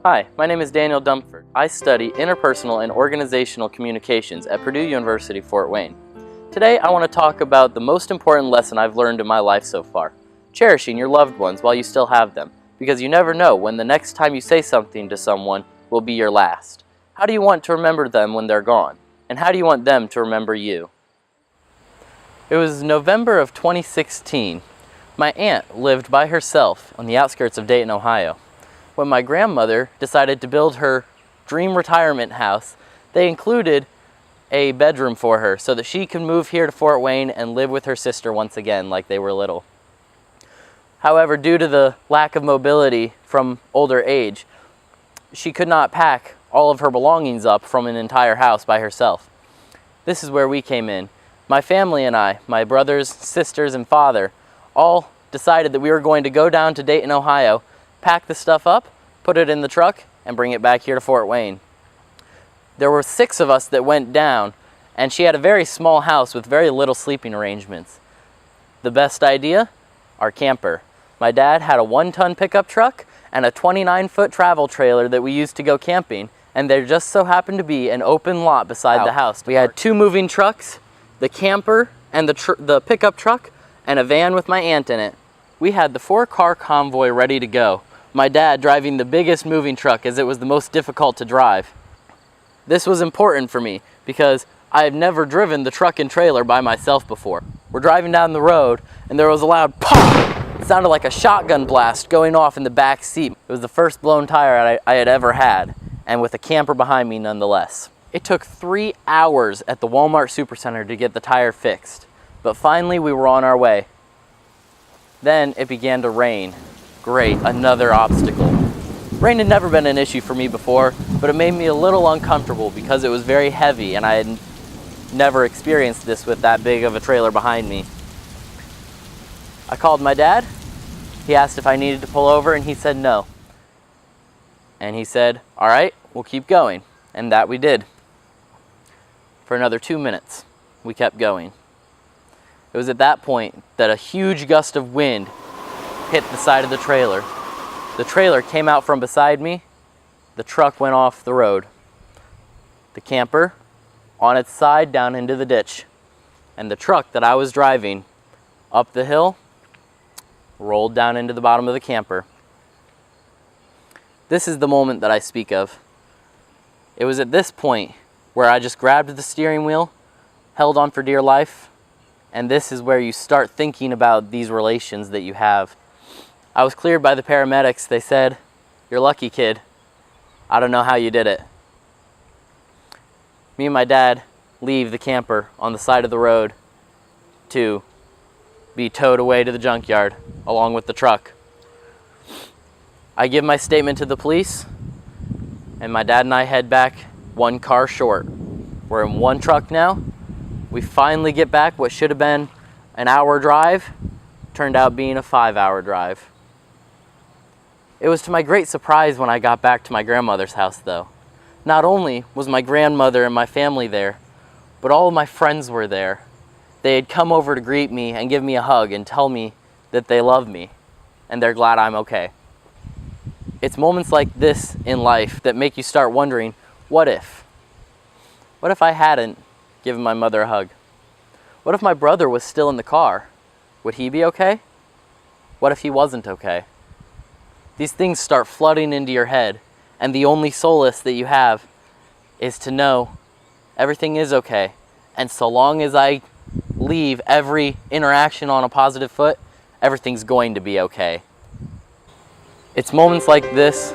Hi, my name is Daniel Dumford. I study interpersonal and organizational communications at Purdue University, Fort Wayne. Today I want to talk about the most important lesson I've learned in my life so far. Cherishing your loved ones while you still have them, because you never know when the next time you say something to someone will be your last. How do you want to remember them when they're gone? And how do you want them to remember you? It was November of 2016. My aunt lived by herself on the outskirts of Dayton, Ohio. When my grandmother decided to build her dream retirement house, they included a bedroom for her so that she could move here to Fort Wayne and live with her sister once again like they were little. However, due to the lack of mobility from older age, she could not pack all of her belongings up from an entire house by herself. This is where we came in. My family and I, my brothers, sisters, and father, all decided that we were going to go down to Dayton, Ohio, pack the stuff up, put it in the truck, and bring it back here to Fort Wayne. There were 6 of us that went down, and she had a very small house with very little sleeping arrangements. The best idea? Our camper. My dad had a 1-ton pickup truck and a 29-foot travel trailer that we used to go camping, and there just so happened to be an open lot beside the house. We had 2 moving trucks, the camper and the pickup truck, and a van with my aunt in it. We had the 4-car convoy ready to go. My dad driving the biggest moving truck as it was the most difficult to drive. This was important for me because I have never driven the truck and trailer by myself before. We're driving down the road and there was a loud pop! It sounded like a shotgun blast going off in the back seat. It was the first blown tire I had ever had, and with a camper behind me nonetheless. It took 3 hours at the Walmart Supercenter to get the tire fixed, but finally we were on our way. Then it began to rain. Great, another obstacle. Rain had never been an issue for me before, but it made me a little uncomfortable because it was very heavy and I had never experienced this with that big of a trailer behind me. I called my dad. He asked if I needed to pull over and he said no. And he said, "All right, we'll keep going." And that we did. For another 2 minutes, we kept going. It was at that point that a huge gust of wind hit the side of the trailer. The trailer came out from beside me. The truck went off the road. The camper on its side down into the ditch. And the truck that I was driving up the hill rolled down into the bottom of the camper. This is the moment that I speak of. It was at this point where I just grabbed the steering wheel, held on for dear life, and this is where you start thinking about these relations that you have. I was cleared by the paramedics. They said, "You're lucky, kid. I don't know how you did it." Me and my dad leave the camper on the side of the road to be towed away to the junkyard along with the truck. I give my statement to the police, and my dad and I head back 1 car short. We're in 1 truck now. We finally get back what should have been an hour drive, turned out being a 5-hour drive. It was to my great surprise when I got back to my grandmother's house though. Not only was my grandmother and my family there, but all of my friends were there. They had come over to greet me and give me a hug and tell me that they love me and they're glad I'm okay. It's moments like this in life that make you start wondering, what if? What if I hadn't given my mother a hug? What if my brother was still in the car? Would he be okay? What if he wasn't okay? These things start flooding into your head, and the only solace that you have is to know everything is okay. And so long as I leave every interaction on a positive foot, everything's going to be okay. It's moments like this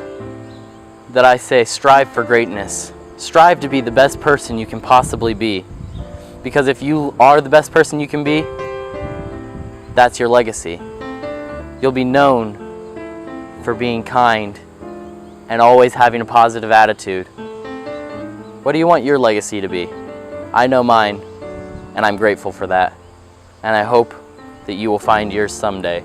that I say strive for greatness. Strive to be the best person you can possibly be. Because if you are the best person you can be, that's your legacy. You'll be known for being kind and always having a positive attitude. What do you want your legacy to be? I know mine, and I'm grateful for that. And I hope that you will find yours someday.